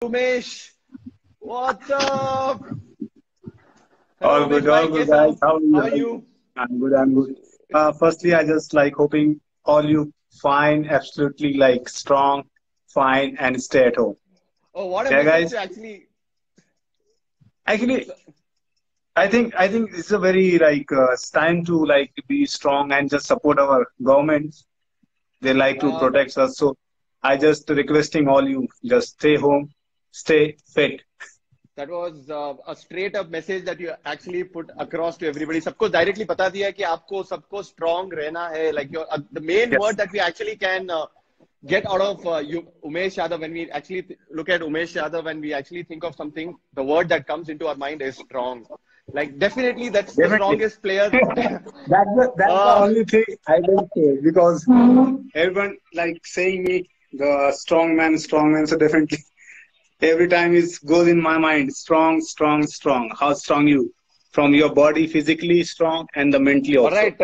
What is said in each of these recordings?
Umesh, what's up? Hello All Umesh good, bhai, all good, कैसा guys. हो? How are How you are guys? you? I'm good, I'm good. Firstly, I just like hoping all you fine, absolutely like strong, fine, and stay at home. Oh, what a Yeah, message guys. to actually. Actually, I think it's a very it's time to like be strong and just support our government. They like to Uh, protect us. So I just requesting all you just stay home, stay fit. that was a straight up message that you actually put across to everybody. सबको directly बता दिया कि आपको सबको strong रहना है. Like the main word Yes. that we actually can get out of Umesh Yadav when we actually look at Umesh Yadav, when we actually think of something, the word that comes into our mind is strong. Like definitely that's the Definitely. strongest player. That's the uh, only thing I don't say because everyone like saying me the strong man, strong man. So definitely every time it goes in my mind, strong, strong, strong. How strong you from your body, physically strong, and the mentally all also. right.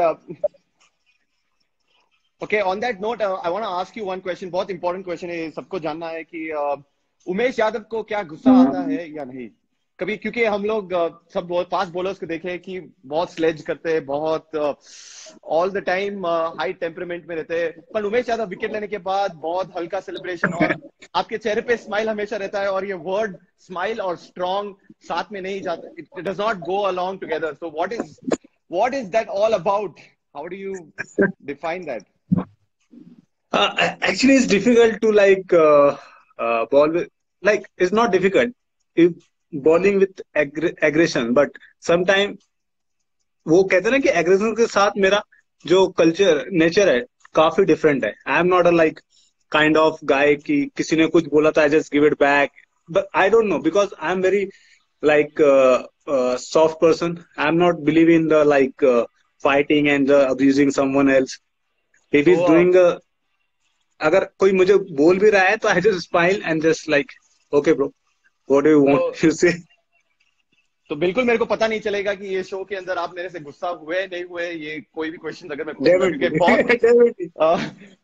Okay, on that note, I want to ask you one question. बहुत important question है. सबको जानना है कि उमेश यादव को क्या गुस्सा आता है या नहीं कभी, क्योंकि हम लोग सब बहुत फास्ट बॉलर्स को देखे हैं कि बहुत स्लेज करते हैं, बहुत all the time high temperament में रहते हैं, पर उमेश यादव विकेट लेने के बाद बहुत हल्का सेलिब्रेशन और आपके चेहरे पे स्माइल हमेशा रहता है, और ये वर्ड स्माइल और स्ट्रांग साथ में नहीं जाता, it does not go along together. So what is that all about? How do you define that? Actually, it's difficult to ball with like it's not difficult if bowling with aggression, but sometimes वो कहते हैं ना कि aggression के साथ मेरा जो culture nature है काफी डिफरेंट है. आई am not a like kind of गाय कि किसी ने कुछ बोला था I just give it back. But I don't know because I am very like soft person. I am not believe in the like fighting and abusing someone else. If तो is doing अगर कोई मुझे बोल भी रहा है तो I just smile and just like okay bro what do you तो वांट यू से. तो बिल्कुल मेरे को पता नहीं चलेगा कि ये शो के अंदर आप मेरे से गुस्सा हुए नहीं हुए, ये कोई भी क्वेश्चन अगर मैं पूछूंगा, क्योंकि डेफिनेटली बहुत डेफिनेटली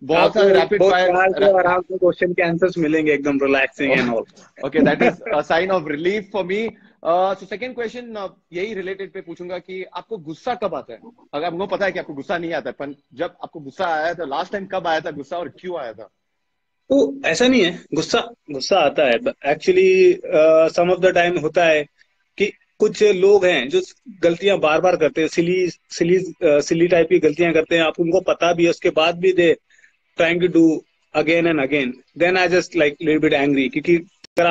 बहुत आपको सारे रैपिड बहुत प्यार से फायर. और आराम से क्वेश्चन के आंसर्स मिलेंगे एकदम relaxing and all. Okay, that is a sign of relief for me. So second question यही रिलेटेड पे पूछूंगा कि आपको गुस्सा कब आता है? अगर हमको पता है कि आपको गुस्सा नहीं आता है, पर जब आपको गुस्सा आया था लास्ट टाइम, कब आया था गुस्सा और क्यों आया था? तो ऐसा नहीं है गुस्सा गुस्सा आता है actually. Some of the time होता है कि कुछ लोग हैं जो गलतियां बार बार करते हैं, सिली सिली सिली टाइप की गलतियां करते हैं. आप उनको पता भी है उसके बाद भी they trying to do again and again. Then I just like little bit angry क्योंकि अगर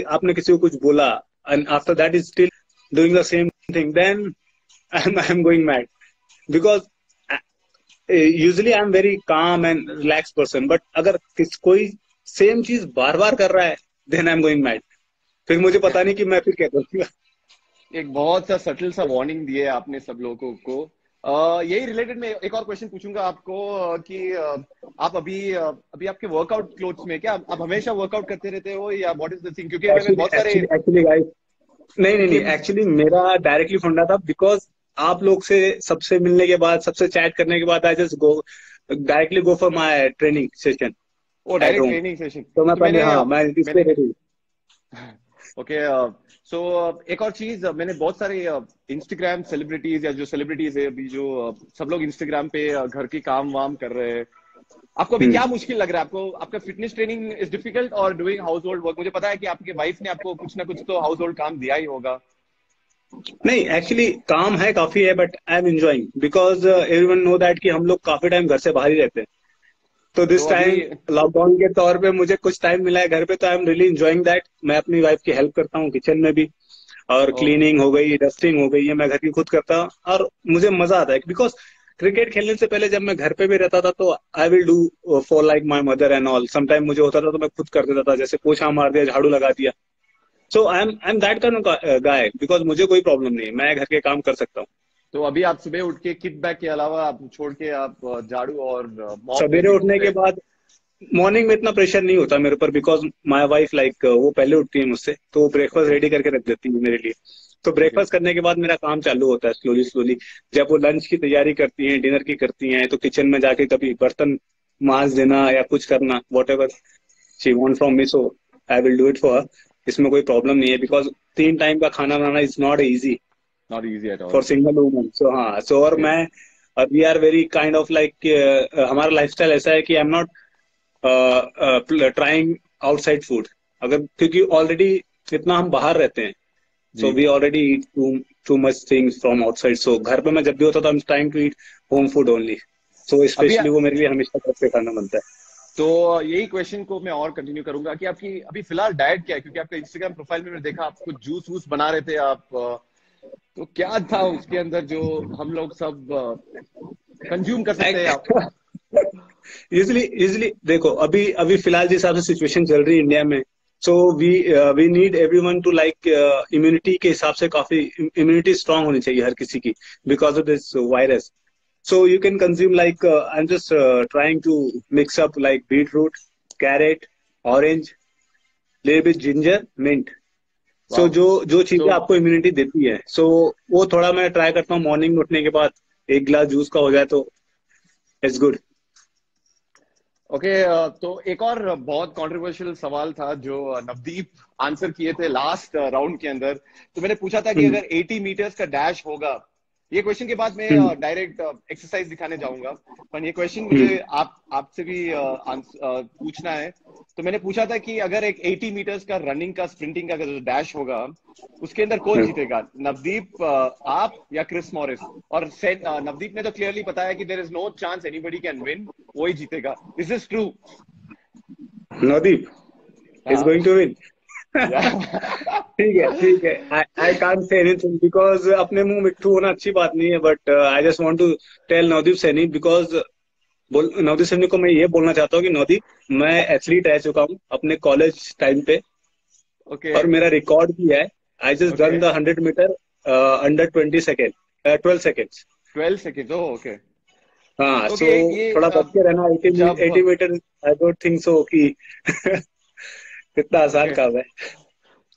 आपने किसी को कुछ बोला and after that is still doing the same thing then I am going mad because usually I am very calm and relax person. But अगर कोई same चीज बार बार कर रहा है then I am going mad. फिर मुझे पता नहीं कि मैं फिर क्या करूंगा. एक बहुत सा सटल सा वार्निंग दिए आपने सब लोगों को. यही रिलेटेड में एक और क्वेश्चन पूछूंगा आपको कि आप अभी आपके वर्कआउट क्लोथ्स में क्या आप हमेशा वर्कआउट करते रहते हो या व्हाट इज द थिंग? क्योंकि मैंने एक्चुअली बहुत सारे एक्चुअली एक्चुअली गाइस नहीं नहीं नहीं क्लिप्स. एक्चुअली मेरा डायरेक्टली फंडा था बिकॉज आप लोग से सबसे मिलने के बाद सबसे चैट करने के बाद I just go directly go for my training session or, at direct home. Training session. तो मैं तो पहले मैंने हाँ मैं इस पे मैंने रेडी. ओके. सो एक और चीज, मैंने बहुत सारे इंस्टाग्राम सेलिब्रिटीज या जो सेलिब्रिटीज है अभी जो सब लोग इंस्टाग्राम पे घर की काम वाम कर रहे हैं, आपको अभी क्या मुश्किल लग रहा है? आपको आपका फिटनेस ट्रेनिंग इज डिफिकल्ट और डूइंग हाउस होल्ड वर्क? मुझे पता है कि आपके वाइफ ने आपको कुछ ना कुछ तो हाउस होल्ड काम दिया ही होगा. नहीं एक्चुअली काम है काफी है but I am enjoying because everyone know that कि हम लोग काफी टाइम घर से बाहर ही रहते हैं. तो तो दिस अभी टाइम लॉकडाउन के तौर पे मुझे कुछ टाइम मिला है घर पे तो I am really enjoying that. मैं अपनी वाइफ की हेल्प करता हूँ किचन में भी और क्लीनिंग हो गई डस्टिंग हो गई है मैं घर की खुद करता हूँ और मुझे मजा आता है बिकॉज क्रिकेट खेलने से पहले जब मैं घर पे भी रहता था तो I will do for like my mother and all. Sometime मुझे होता था तो मैं खुद कर देता था जैसे पोछा मार दिया झाड़ू लगा दिया. So I am that kind of guy because मुझे कोई प्रॉब्लम नहीं है मैं घर के काम कर सकता हूँ. तो अभी आप सुबह उठ के किक बैक के अलावा आप छोड़ के आप झाड़ू और मॉप में सवेरे भी उठने के बाद मॉर्निंग में इतना प्रेशर नहीं होता मेरे ऊपर बिकॉज माई वाइफ लाइक वो पहले उठती है मुझसे तो वो ब्रेकफास्ट रेडी करके रख देती है मेरे लिए. तो ओके. ब्रेकफास्ट करने के बाद मेरा काम चालू होता है स्लोली स्लोली. जब वो लंच की तैयारी करती हैं डिनर की करती हैं तो किचन में जाके कभी बर्तन मांज देना या कुछ करना what ever she want from me. So I will do it for her. इसमें कोई प्रॉब्लम नहीं है, बिकॉज 3 टाइम का खाना बनाना is not easy Not easy at all. For single woman. So हाँ, सो और Okay. मैं, we are very kind of like, हमारा लाइफस्टाइल ऐसा है कि I am not trying outside food, अगर क्योंकि ऑलरेडी इतना हम बाहर रहते हैं, सो जी। We already eat too much things from outside. So घर पे मैं जब भी होता था, I am trying to eat home food only. So अभी स्पेशली वो मेरे लिए हमेशा घर पे खाना बनता है। तो यही क्वेश्चन को मैं और कंटिन्यू करूंगा कि आपकी अभी फिलहाल डाइट क्या है, क्योंकि आपका इंस्टाग्राम प्रोफाइल में मैंने देखा आप कुछ जूस वूस बना रहे थे आप, तो क्या था उसके अंदर जो हम लोग सब कंज्यूम कर सकते हैं आप? यूजली यूजली देखो, अभी अभी फिलहाल जिस हिसाब से सिचुएशन चल रही है इंडिया में, so we need everyone to like, immunity के हिसाब से काफी इम्यूनिटी स्ट्रांग होनी चाहिए हर किसी की, because of this virus. So you can consume like, I'm just trying to mix up like beetroot, carrot, orange, little bit ginger, mint. So वाह। जो जो तो चीजें आपको इम्यूनिटी देती है, so वो थोड़ा मैं ट्राई करता हूँ मॉर्निंग में उठने के बाद, एक गिलास जूस का हो जाए तो इट्स गुड। ओके, तो एक और बहुत कंट्रोवर्शियल सवाल था जो नवदीप आंसर किए थे लास्ट राउंड के अंदर। तो मैंने पूछा था कि हम्म। अगर 80 मीटर्स का डैश होगा, ये क्वेश्चन के बाद मैं हम्म। डायरेक्ट एक्सरसाइज दिखाने जाऊंगा, पर ये क्वेश्चन मुझे हम्म। आपसे भी पूछना है। तो मैंने पूछा था कि अगर एक 80 मीटर्स का रनिंग का स्प्रिंटिंग का अगर डैश होगा, उसके अंदर कौन हम्म। जीतेगा, नवदीप, आप या क्रिस मॉरिस? और नवदीप ने तो क्लियरली बताया कि there is no chance anybody can win, वही जीतेगा। Is this true? Navdeep is हाँ। Going to win. या ठीक है, ठीक है। I can't say anything because अपने मुंह मिट्ठू होना अच्छी बात नहीं है, but I just want to tell Navdeep Saini, because Navdeep Saini को मैं ये बोलना चाहता हूँ कि नवदीप, मैं एथलीट रह चुका हूँ अपने कॉलेज टाइम पे, ओके। और मेरा रिकॉर्ड भी है। I just okay, done the 100 meter under 20 second, 12 seconds. 12 second. Okay. हाँ, सो ओके, ये थोड़ा बच के रहना। 80 जब 80 meter, I don't think so कि इतना आसान ओके, काम है।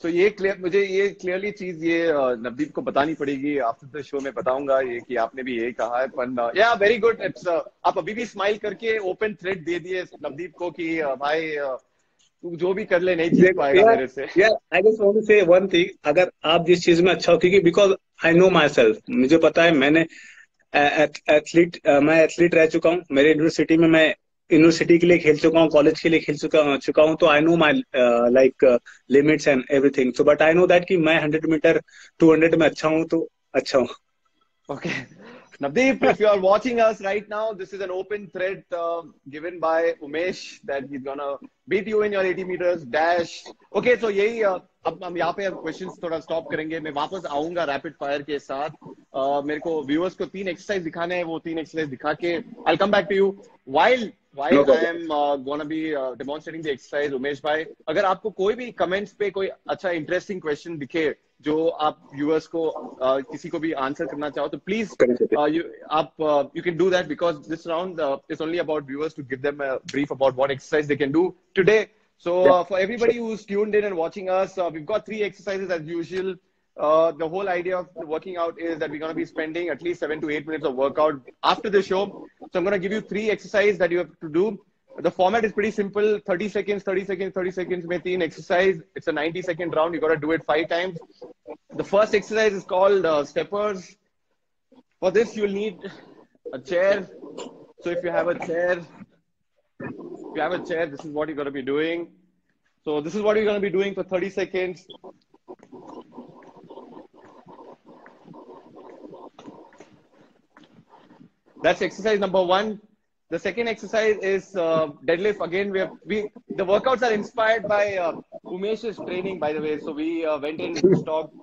तो ये क्लियर, मुझे ये क्लियरली चीज ये नवदीप को बतानी पड़ेगी। आफ्टर द शो में बताऊंगा ये कि आपने भी यही कहा है। पर या वेरी गुड, इट्स आप अभी भी स्माइल करके ओपन थ्रेड दे दिए नवदीप को कि भाई तू जो भी कर ले नहीं जीत देखो पाएगा यार, मेरे से। यार आई जस्ट वांट टू से वन थिंग, अगर आप जिस चीज में अच्छा हो, क्योंकि because I know my self, मुझे पता है, मैंने एथलीट, मैं एथलीट रह चुका हूँ। मेरे यूनिवर्सिटी में मैं यूनिवर्सिटी के लिए खेल चुका हूँ, कॉलेज के लिए खेल चुका हूँ, तो I know my like limits and everything. So but I know that कि मैं 100 मीटर 200 में अच्छा हूँ, तो अच्छा हूँ। Okay. Navdeep, if you are watching us right now, this is an open thread given by Umesh that he's gonna beat you in your 80 meters dash. Okay, so यही अब हम यहाँ पे अब क्वेश्चंस थोड़ा स्टॉप करेंगे। मैं वापस आऊंगा रैपिड फायर के साथ। मेरे को व्यूअर्स को 3 एक्सरसाइज दिखाने हैं, वो 3 एक्सरसाइज दिखा के I come back to you while no while I problem. am gonna be demonstrating the exercise। Umesh भाई, अगर आपको कोई भी कमेंट्स पे कोई अच्छा इंटरेस्टिंग क्वेश्चन दिखे जो आप व्यूअर्स को किसी को भी आंसर करना चाहो, तो please you can do that, because this round is only about viewers to give them a brief about what exercise they can do today. So for everybody who's tuned in and watching us, we've got 3 exercises as usual. The whole idea of the working out is that we're going to be spending at least 7 to 8 minutes of workout after the show. So I'm going to give you 3 exercises that you have to do. The format is pretty simple: 30 seconds, 30 seconds, 30 seconds में 3 exercise. It's a 90-second round. You got to do it 5 times. The first exercise is called steppers. For this, you'll need a chair. So if you have a chair, this is what you're going to be doing. So this is what you're going to be doing for 30 seconds. That's exercise number 1. The second exercise is deadlift. Again, the workouts are inspired by Umesh's training, by the way. So we went in, stalked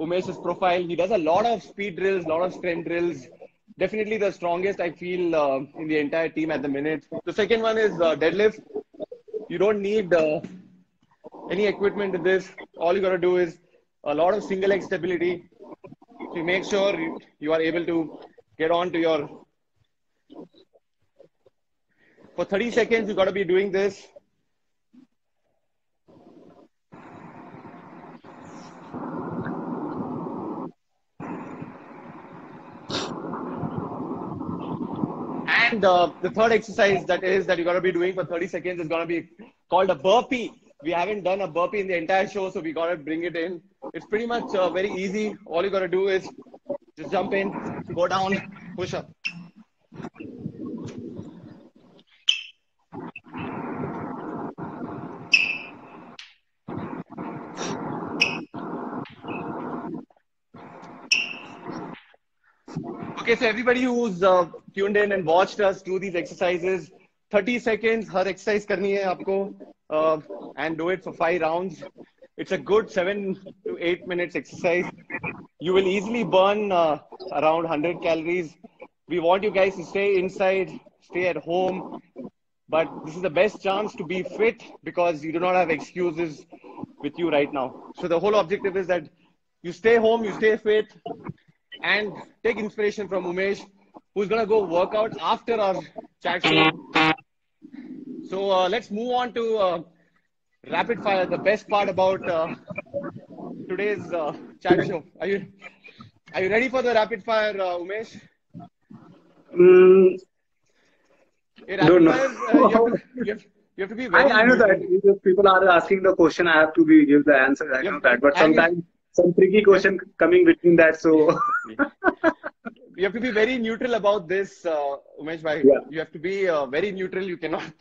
Umesh's profile. He does a lot of speed drills, a lot of strength drills. Definitely the strongest, I feel, in the entire team at the minute. The second one is deadlift. You don't need any equipment in this. All you got to do is a lot of single leg stability. So you make sure you are able to get on to your... For 30 seconds, you got to be doing this. And the third exercise that you got to be doing for 30 seconds is going to be called a burpee. We haven't done a burpee in the entire show, so we gotta bring it in. It's pretty much very easy. All you gotta do is just jump in, go down, push up. Okay, so everybody who's tuned in and watched us do these exercises, 30 seconds, her exercise करनी है आपको, and do it for 5 rounds. It's a good 7 to 8 minutes exercise. You will easily burn around 100 calories. We want you guys to stay inside, stay at home. But this is the best chance to be fit because you do not have excuses with you right now. So the whole objective is that you stay home, you stay fit, and take inspiration from Umesh, who's going to go work out after our chat show. So let's move on to rapid fire, the best part about today's chat show. Are you ready for the rapid fire, Umesh? Don't know. Fire, you have to be very. I know that if people are asking the question, I have to give the answer. I know that, but sometimes some tricky question coming between that. So you have to be very neutral about this, Umesh bhai. Yeah. You have to be very neutral. You cannot.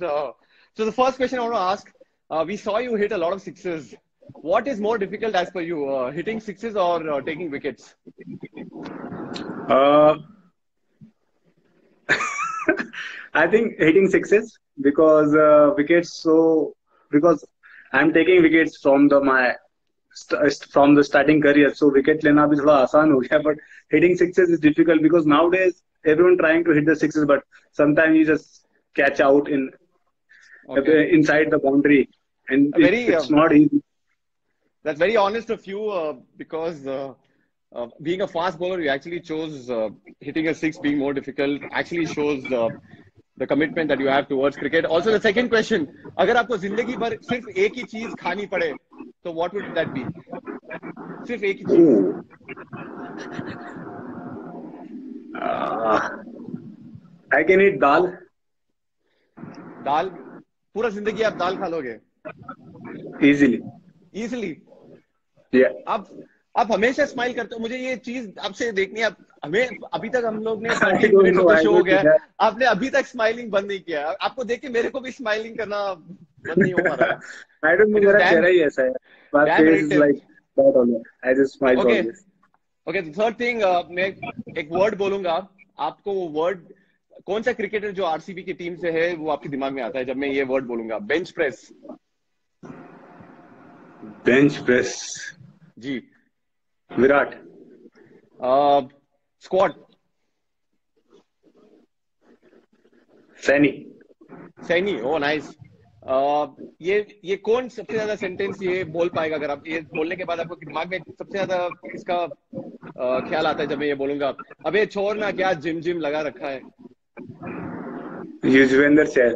So the first question I want to ask: we saw you hit a lot of sixes. What is more difficult as per you, hitting sixes or taking wickets? I think hitting sixes because wickets. So because I'm taking wickets from from the starting career, so wicket lena bhi thoda aasan ho gaya. But hitting sixes is difficult because nowadays everyone trying to hit the sixes, but sometimes you just catch out inside the boundary, and it's not easy. That's very honest of you because being a fast bowler, you actually chose hitting a six being more difficult. Actually shows the commitment that you have towards cricket. Also, the second question: अगर आपको जिंदगी भर सिर्फ एक ही चीज खानी पड़े, तो what would that be? सिर्फ एक ही चीज. I can eat dal. दाल पूरा जिंदगी आप दाल खा लोगे? Easily. Yeah. आप हमेशा स्माइल करते हो. मुझे ये चीज आपसे देखनी है. हमें अभी तक हम लोग ने 30 मिनट का शो हो गया, आपने अभी तक स्माइलिंग बंद नहीं किया. आपको देख के मेरे को भी स्माइलिंग करना बंद नहीं हो पा रहा. I don't know, मेरा चेहरा ही ऐसा है. My face is like that only. I just smile always. Okay, the third thing, मैं एक वर्ड बोलूंगा. आपको वो वर्ड कौन सा क्रिकेटर जो आरसीबी की टीम से है वो आपके दिमाग में आता है जब मैं ये वर्ड बोलूंगा? Bench press. जी. Virat. Squat. Saini. Oh nice. ये कौन सबसे ज्यादा सेंटेंस ये बोल पाएगा? अगर आप ये बोलने के बाद आपको दिमाग में सबसे ज्यादा इसका ख्याल आता है जब मैं ये बोलूंगा? अबे छोड़ ना, क्या जिम लगा रखा है? युजवेंद्र चहल.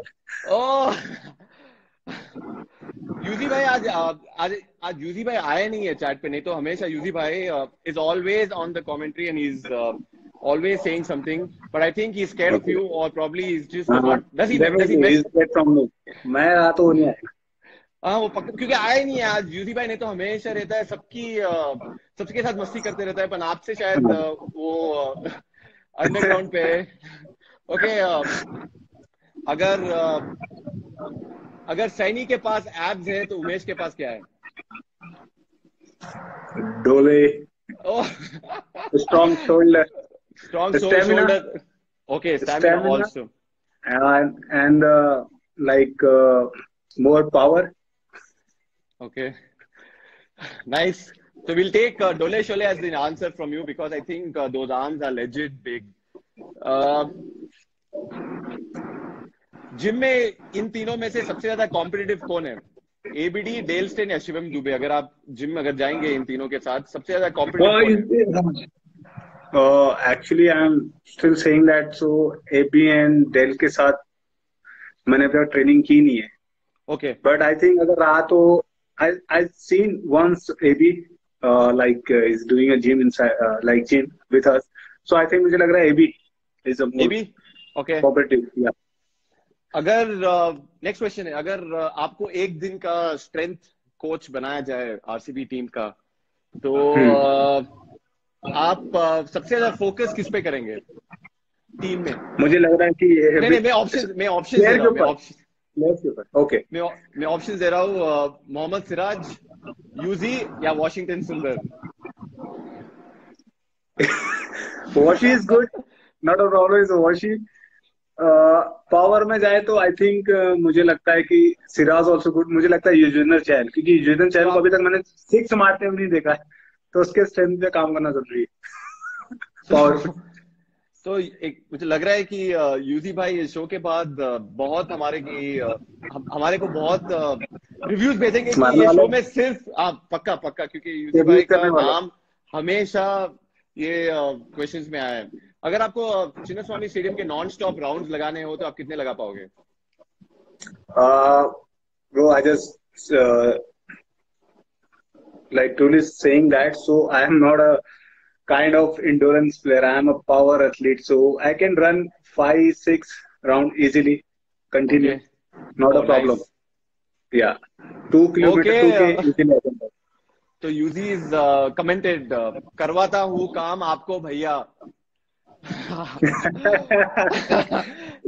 ओह, यूजी भाई आज यूजी भाई आए नहीं है चैट पे. नहीं तो हमेशा यूजी भाई is always on the commentary and he is always saying something, but I think he's scared of you, or probably he's just not. Does he scared from me? मैं आ तो नहीं आया. हाँ, वो क्योंकि आया नहीं है आज. यूजी भाई नहीं तो हमेशा रहता है सबके साथ मस्ती करते रहता है, पर आपसे शायद वो अंडरग्राउंड पे. ओके, अगर सैनी के पास एब्स है तो उमेश के पास क्या है? डोले. Strong shoulder. Okay, stamina also. And like more power. Okay, nice. So we'll take Dole Shole as the answer from you because I think those arms are legit big. Gym में इन तीनों में से सबसे ज्यादा कॉम्पिटिटिव कौन है? ABD, Dale Steyn या शिवम दुबे? अगर आप जिम में जाएंगे इन तीनों के साथ, सबसे ज्यादा competitive? Actually, I'm still saying that. So AB and Dell के साथ मैंने अभी ट्रेनिंग की नहीं है. Okay. But I think अगर रहा तो I've seen once AB is doing a gym inside gym with us. So I think मुझे लग रहा है AB is a more AB? Okay. cooperative. Yeah. अगर नेक्स्ट क्वेश्चन है, अगर आपको एक दिन का स्ट्रेंथ कोच बनाया जाए आरसीबी टीम का, तो आप सबसे ज्यादा फोकस किस पे करेंगे टीम में? मुझे लग रहा है कि नहीं नहीं, मैं ऑप्शन दे प्लेयर रहा के हूँ, ऊपर, प्लेयर के ऊपर। ओके, मैं ऑप्शन दे रहा हूँ, मोहम्मद सिराज, यूजी या वॉशिंगटन सुंदर। Washi is good, not a problem is washi. Power में जाए तो आई थिंक मुझे लगता है कि सिराज ऑल्सो गुड। मुझे लगता है युजवेंद्र चहल, क्योंकि युजवेंद्र तो चहल को आप अभी तक मैंने सिक्स मारते हुए नहीं देखा है, तो उसके स्ट्रेंथ पे काम करना जरूरी है। पावर पे। तो एक मुझे लग रहा है कि यूजी भाई इस शो के बाद बहुत हमारे की हमारे को बहुत रिव्यूज भेजेंगे कि मारने ये वाले, शो में सिर्फ पक्का पक्का, क्योंकि यूजी डेब्यूट भाई करने का वाले। नाम हमेशा ये क्वेश्चंस में आया है। अगर आपको चिन्नास्वामी स्टेडियम के नॉन स्टॉप राउंड्स लगाने हो तो आप कितने लगा पाओगे? Bro, I just like truly saying that. So I am not a kind of endurance player. I am a power athlete. So I can run 5, 6 round easily, okay, continue. Not uh a problem. Nice, Yeah. 2 kilometer, okay. 2K easily I can run. तो UG is commented, करवाता हूँ काम आपको भैया।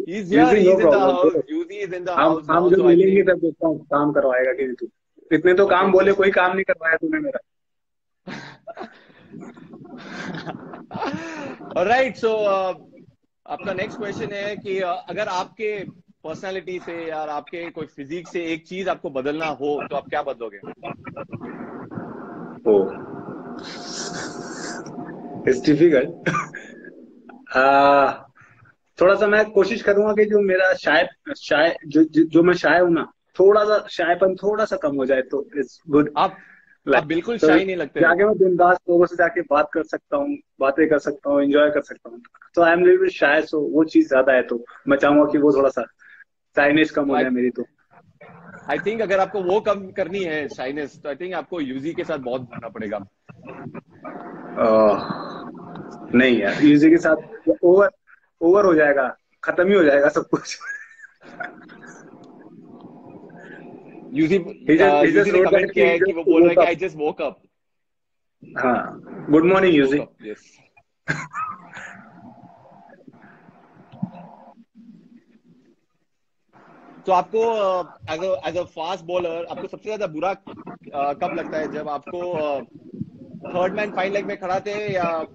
He's here, Using no he's in the problem, house. bro. Yuzi is in the हम house हम now, जब so I मिलेंगे think तब देखता हूँ काम करवाएगा कि नहीं तू। इतने तो okay, काम बोले, कोई काम नहीं करवाया तूने मेरा। alright, so आपका नेक्स्ट क्वेश्चन है कि अगर आपके पर्सनालिटी से या आपके कोई फिजिक से एक चीज आपको बदलना हो तो आप क्या बदलोगे? ओ, इट्स डिफिकल्ट। थोड़ा सा मैं कोशिश करूंगा कि जो मेरा शाय शाय जो मैं शाय हूं ना, थोड़ा सा शायपन थोड़ा सा कम हो जाए तो इट्स गुड। आप लाइक बिल्कुल तो शाही नहीं लगते हो। जाके मैं बिंदास लोगों से जाके बात कर सकता हूँ, बातें कर सकता हूँ, एंजॉय कर सकता हूँ। तो आई एम लिटिल बिट शाय, सो वो चीज ज्यादा है, तो मैं चाहूंगा कि वो थोड़ा सा शाइनेस कम तो हो जाए मेरी तो। आई थिंक अगर आपको वो कम करनी है शाइनेस, तो आई थिंक आपको यूजी के साथ बहुत घूमना पड़ेगा। नहीं यार, यूजी के साथ ओवर ओवर हो जाएगा, खत्म ही हो जाएगा सब कुछ। यूजी he यूजी just ने wrote कमेंट that किया he है कि वो just बोल रहा है woke कि up. I just woke up. हाँ, good I morning just woke यूजी। Up, yes. तो आपको एज अ फास्ट बॉलर आपको सबसे ज्यादा बुरा कब लगता है? जब आपको थर्ड मैन फाइन लेग में खड़ा थे, या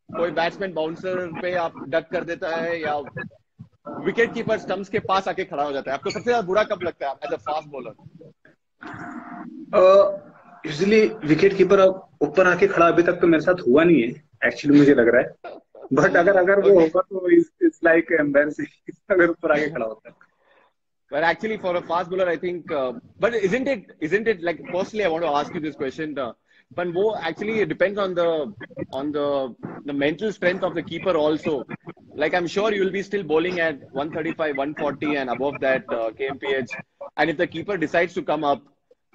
कोई बैट्समैन बाउंसर पे आप डक कर देता है, या विकेट कीपर स्टंप्स के पास आके खड़ा हो जाता है? आपको सबसे ज्यादा बुरा कब लगता है as a fast bowler? Usually wicket keeper ऊपर आके खड़ा अभी तक तो मेरे साथ हुआ नहीं है, एक्चुअली मुझे लग रहा है। बट अगर अगर वो ओके, होगा तो इट्स लाइक एम्बैरसिंग अगर ऊपर आके खड़ा होता है। but actually for a fast bowler I think but isn't it like, personally I want to ask you this question, but wo actually it depends on the mental strength of the keeper also. Like I'm sure you'll be still bowling at 135 140 and above that kmph, and if the keeper decides to come up,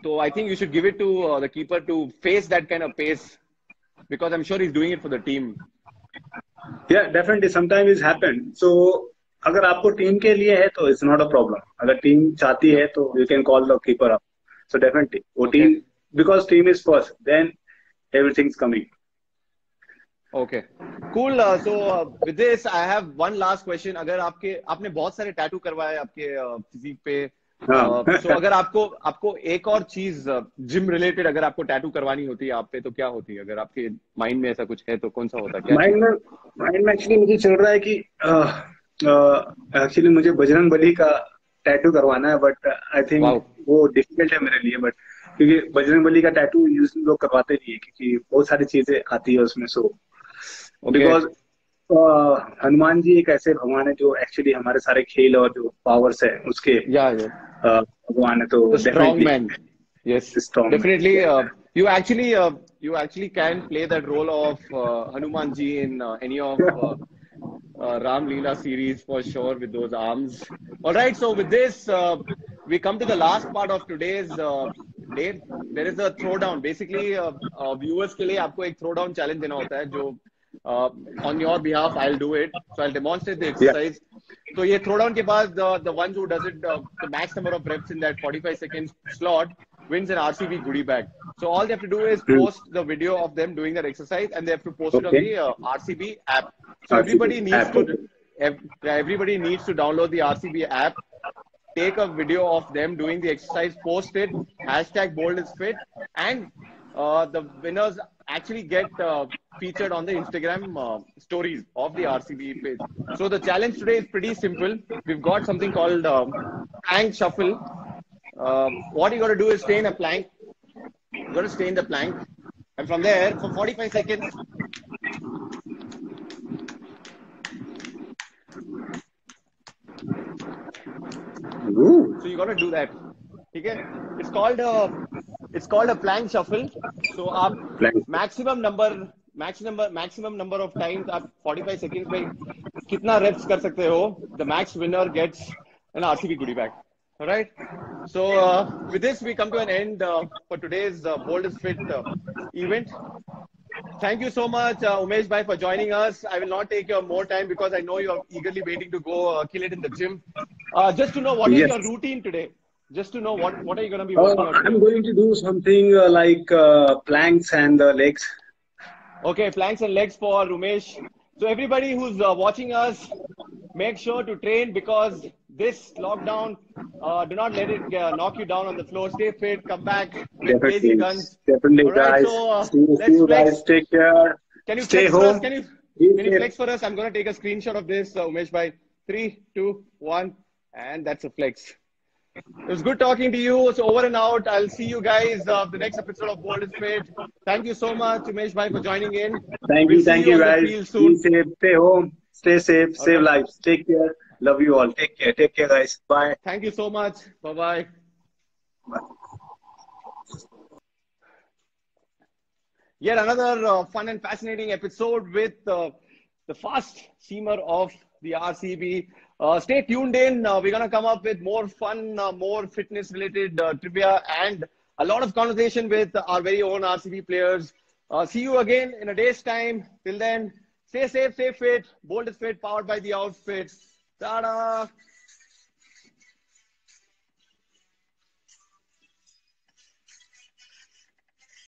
so I think you should give it to the keeper to face that kind of pace, because I'm sure he's doing it for the team. या definitely sometime is happened. So अगर आपको team के लिए है तो it's not a problem. अगर team चाहती है तो you can call the keeper up. So definitely वो Okay. Team, because team is first, then everything is coming. Okay, cool. With this, I have one last question. अगर आपने बहुत सारे tattoo करवाए आपके फिजिक पे, हाँ। so अगर आपको एक और चीज जिम रिलेटेड अगर आपको टैटू करवानी होती है आप पे, तो क्या होती है? अगर आपके माइंड में ऐसा कुछ है तो कौन सा होता है, क्या चीज? माइंड में एक्चुअली मुझे चल रहा है कि एक्चुअली मुझे बजरंग बली का टैटू करवाना है, बट आई थिंक वाओ, वो डिफिकल्ट है मेरे लिए। बट क्योंकि बजरंग बली का टैटू यूजली लोग करवाते नहीं है, क्योंकि बहुत सारी चीजें आती है उसमें। So okay, because Hanuman ji एक ऐसे भगवान है जो एक्चुअली हमारे सारे खेल और जो पावर्स है उसके या भगवान है, तो the strong definitely man, yes, strong definitely. Man. You actually can play that role of Hanuman ji in any of Ram Leela series for sure with those arms. All right, so with this, we come to the last part of today's day. There is a throwdown. Basically, viewers के लिए आपको एक throwdown challenge देना होता है, जो on your behalf I'll do it. So I'll demonstrate the या exercise. So ये throwdown के बाद the ones who does it the max number of reps in that 45 seconds slot wins an RCB goodie bag. So all they have to do is Hmm. post the video of them doing that exercise, and they have to post it on Okay. the RCB app. So RCB app. everybody needs to download the RCB app, take a video of them doing the exercise, post it, hashtag bold is fit, and the winners actually get featured on the Instagram stories of the RCB page. So the challenge today is pretty simple. We've got something called plank shuffle. What you got to do is stay in a plank. You got to stay in the plank, and from there, for 45 seconds, Ooh. so you got to do that. Okay? It's called a plank shuffle. So आप Plank. maximum number of times आप 45 seconds में कितना reps कर सकते हो, the max winner gets an RCB goodie bag. All right. So with this we come to an end for today's Bold is Fit event. Thank you so much, Umesh bhai, for joining us. I will not take your more time because I know you're eagerly waiting to go kill it in the gym. Just to know, what is Yes. your routine today? Just to know what are you going to be working on I'm today? going to do something like planks and legs. Okay, planks and legs for Umesh. So everybody who's watching us, make sure to train because this lockdown, do not let it knock you down on the floor. Stay fit, come back with blazing guns. Definitely, All right, guys. so See you let's flex. guys. Take care. Can you Stay flex for us? home. Can Be you safe. flex for us? I'm going to take a screenshot of this, Umesh bhai. 3, 2, 1, and that's a flex. It was good talking to you. So over and out. I'll see you guys the next episode of Bold is Fit. Thank you so much, Umesh bhai, for joining in. Thank We'll you, see thank you you, on the guys. field Be soon. safe. Stay home. Stay safe. All Save right. lives. Take care. Love you all. Take care. Take care, guys. Bye. Thank you so much. Bye-bye. Yet another fun and fascinating episode with the fast seamer of the RCB. Stay tuned in. We're going to come up with more fun, more fitness related trivia and a lot of conversation with our very own RCB players. See you again in a day's time. Till then, stay safe, stay fit. Bold is Fit, powered by the outfit. Ta-da!